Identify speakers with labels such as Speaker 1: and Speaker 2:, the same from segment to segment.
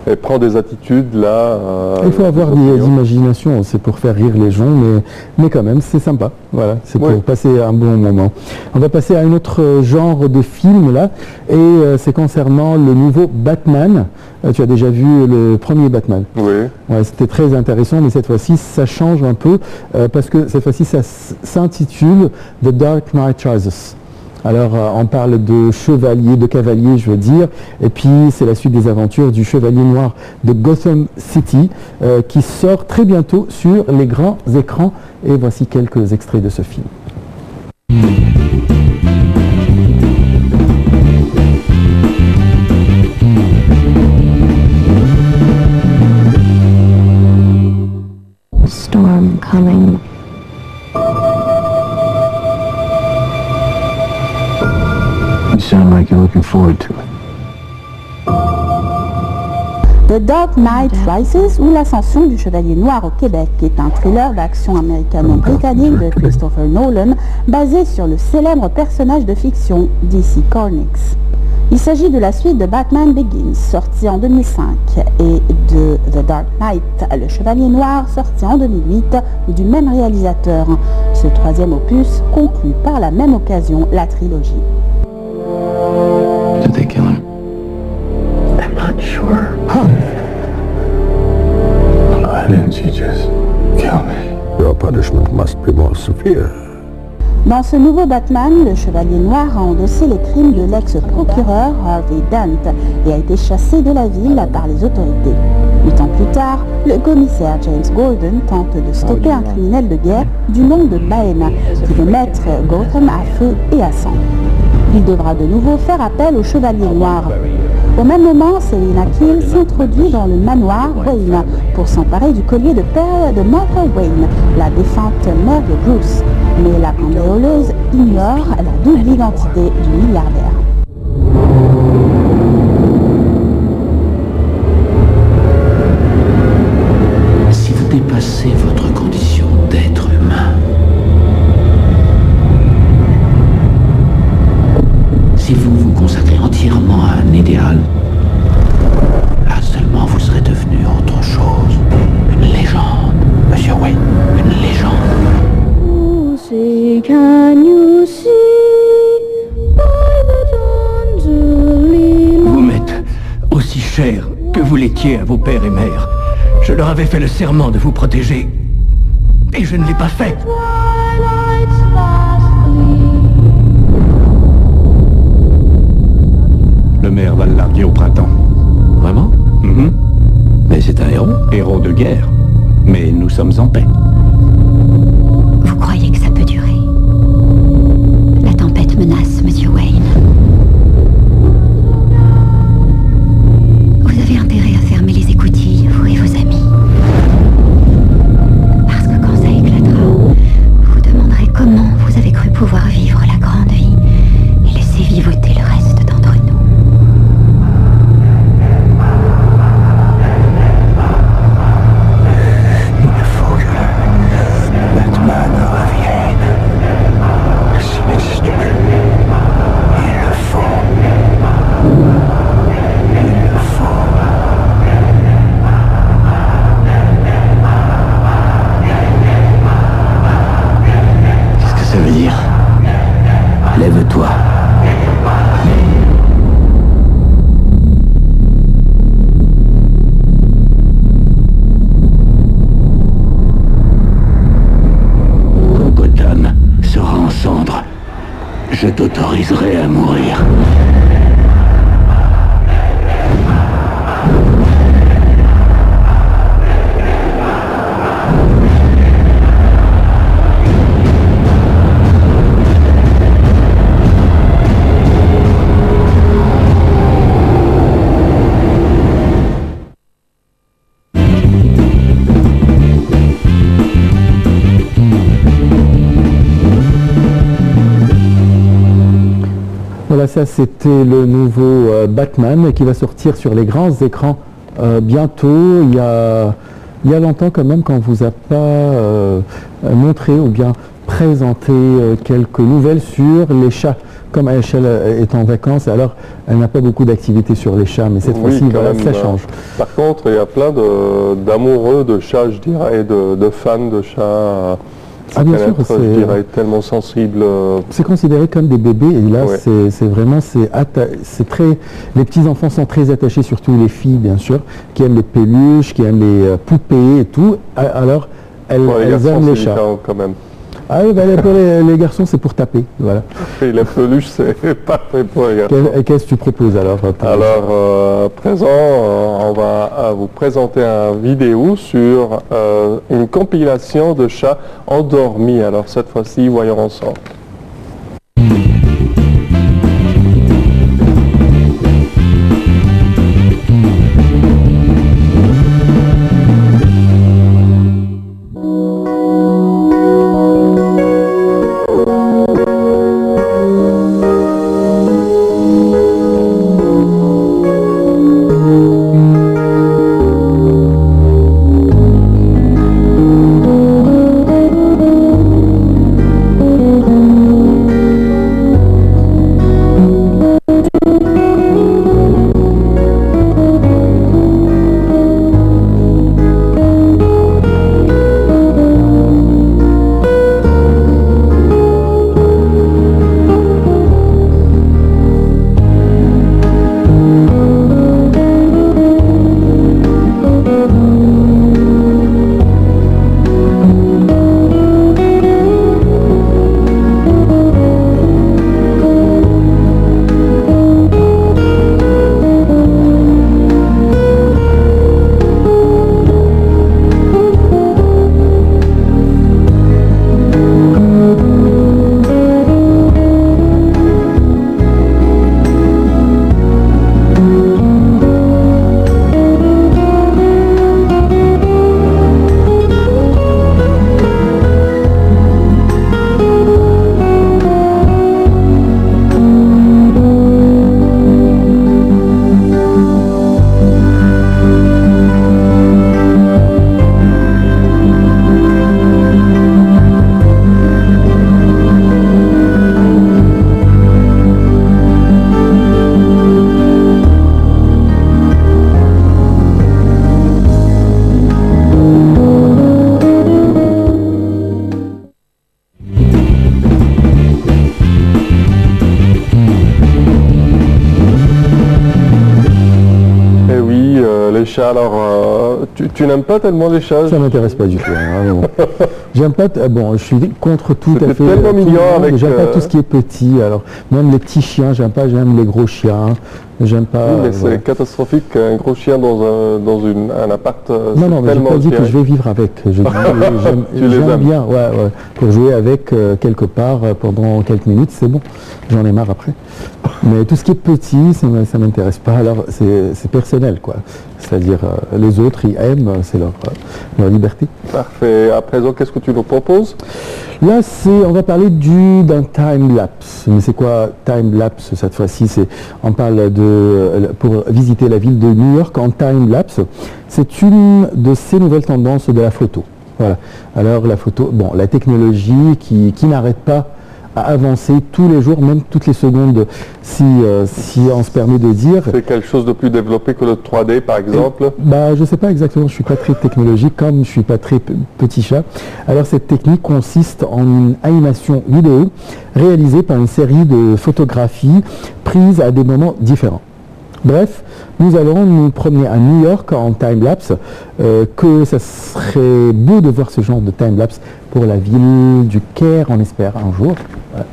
Speaker 1: Elle prend des attitudes là.
Speaker 2: Il faut avoir des imaginations, c'est pour faire rire les gens, mais quand même c'est sympa. Voilà, c'est pour passer un bon moment. On va passer à un autre genre de film là, et c'est concernant le nouveau Batman. Tu as déjà vu le premier Batman?
Speaker 1: Oui.
Speaker 2: Ouais, c'était très intéressant, mais cette fois-ci ça change un peu parce que cette fois-ci ça s'intitule The Dark Knight Rises. Alors, on parle de chevalier, de cavalier, je veux dire, et puis c'est la suite des aventures du chevalier noir de Gotham City qui sort très bientôt sur les grands écrans. Et voici quelques extraits de ce film.
Speaker 3: Storm coming.
Speaker 4: You sound like you're looking forward to it.
Speaker 5: The Dark Knight Rises, ou l'ascension du Chevalier Noir au Québec, est un thriller d'action américano-britannique de Christopher Nolan, basé sur le célèbre personnage de fiction DC Comics. Il s'agit de la suite de Batman Begins, sorti en 2005, et de The Dark Knight, le Chevalier Noir, sorti en 2008, du même réalisateur. Ce troisième opus conclut par la même occasion la trilogie.
Speaker 4: Did they kill him?
Speaker 3: I'm not sure.
Speaker 4: Why didn't you just kill me?
Speaker 6: Your punishment must be more severe.
Speaker 5: Dans ce nouveau Batman, le Chevalier Noir a endossé les crimes de l'ex-procureur Harvey Dent et a été chassé de la ville par les autorités. 8 ans plus tard, le commissaire James Gordon tente de stopper un criminel de guerre du nom de Bane qui veut mettre Gotham à feu et à sang. Il devra de nouveau faire appel au Chevalier Noir. Au même moment, Selina Kyle s'introduit dans le manoir Wayne pour s'emparer du collier de perles de Martha Wayne, la défunte mère de Bruce. Mais la cambrioleuse ignore la double identité du milliardaire.
Speaker 7: Si vous dépassez votre condition d'être humain, si vous vous consacrez entièrement à un idéal, là seulement vous serez devenu autre chose. Une légende, Monsieur Wayne, une légende. Vous m'êtes aussi cher que vous l'étiez à vos pères et mères. Je leur avais fait le serment de vous protéger, et je ne l'ai pas fait.
Speaker 4: Le maire va le larguer au printemps.
Speaker 7: Vraiment? Mais c'est un héros.
Speaker 4: Héros de guerre. Mais nous sommes en paix.
Speaker 3: Vous croyez que ça peut durer? La tempête menace, Monsieur Wayne. Vous avez intérêt à fermer les écoutilles, vous et vos amis. Parce que quand ça éclatera, vous demanderez comment vous avez cru pouvoir vivre la grande vie et laisser vivoter le reste d'entre nous.
Speaker 4: Il faut que Batman revienne. Ça n'existe plus. Il le faut. Il le faut.
Speaker 7: Qu'est-ce que ça veut dire? Lève-toi. Quand Gotham sera en cendres, je t'autoriserai à mourir.
Speaker 2: Voilà, ça c'était le nouveau Batman qui va sortir sur les grands écrans bientôt. Il y a longtemps quand même qu'on ne vous a pas montré ou bien présenté quelques nouvelles sur les chats comme Aïcha est en vacances, alors elle n'a pas beaucoup d'activités sur les chats, mais cette fois-ci, voilà, ça change.
Speaker 1: Par contre, il y a plein d'amoureux de chats, je dirais, de fans de chats.
Speaker 2: Ah bien sûr,
Speaker 1: je dirais tellement sensible.
Speaker 2: C'est considéré comme des bébés et là c'est vraiment très. Les petits enfants sont très attachés, surtout les filles bien sûr, qui aiment les peluches, qui aiment les poupées et tout. Alors elles aiment les chats.
Speaker 1: Quand même.
Speaker 2: Ah oui, ben, pour les garçons c'est pour taper, voilà.
Speaker 1: Et la peluche c'est parfait pour les garçons.
Speaker 2: Qu'est-ce que tu proposes alors?
Speaker 1: Alors, présent, on va vous présenter une vidéo sur une compilation de chats endormis. Alors cette fois-ci, voyons ensemble. chats, alors tu n'aimes pas tellement les chats?
Speaker 2: Ça m'intéresse pas du tout. Hein, bon. J'aime pas. Bon, je suis contre tout à fait.
Speaker 1: Tellement mignon avec.
Speaker 2: J'aime pas tout ce qui est petit. Alors même les petits chiens, j'aime pas. J'aime les gros chiens. J'aime pas.
Speaker 1: Oui, mais c'est catastrophique un gros chien dans un appart.
Speaker 2: Non, non, mais j'ai pas dit que je vais vivre avec. J'aime bien, ouais, pour jouer avec quelque part pendant quelques minutes, c'est bon. J'en ai marre après. Mais tout ce qui est petit, ça m'intéresse pas. Alors c'est personnel, quoi. C'est-à-dire les autres, ils aiment, c'est leur liberté.
Speaker 1: Parfait. À présent, qu'est-ce que tu nous proposes?
Speaker 2: Là, on va parler d'un time-lapse. Mais c'est quoi time-lapse cette fois-ci? On parle pour visiter la ville de New York en time-lapse. C'est une de ces nouvelles tendances de la photo. Voilà. Alors la photo, bon, la technologie qui n'arrête pas à avancer tous les jours, même toutes les secondes, si on se permet de dire.
Speaker 1: C'est quelque chose de plus développé que le 3D, par exemple?
Speaker 2: Je ne sais pas exactement, je ne suis pas très technologique, comme je ne suis pas très petit chat. Alors cette technique consiste en une animation vidéo réalisée par une série de photographies prises à des moments différents. Bref, nous allons nous promener à New York en time-lapse, que ça serait beau de voir ce genre de time-lapse pour la ville du Caire, on espère un jour. Voilà.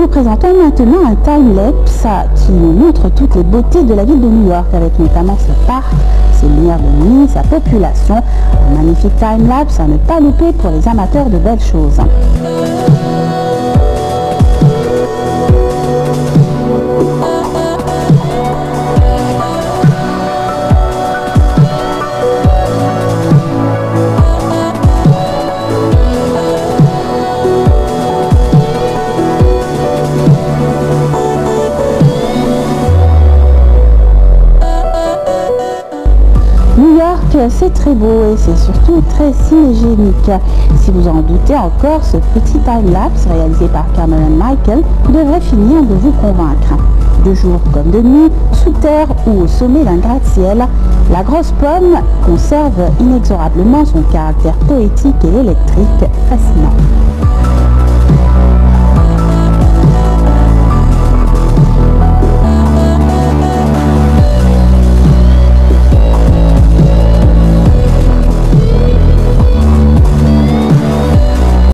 Speaker 5: Présentons maintenant un time-lapse qui nous montre toutes les beautés de la ville de New York, avec notamment ses parcs, ses lumières de nuit, sa population. Un magnifique time-lapse à ne pas louper pour les amateurs de belles choses. C'est très beau et c'est surtout très cinégénique. Si vous en doutez encore, ce petit time-lapse réalisé par Cameron Michael devrait finir de vous convaincre. De jour comme de nuit, sous terre ou au sommet d'un gratte-ciel, la grosse pomme conserve inexorablement son caractère poétique et électrique fascinant.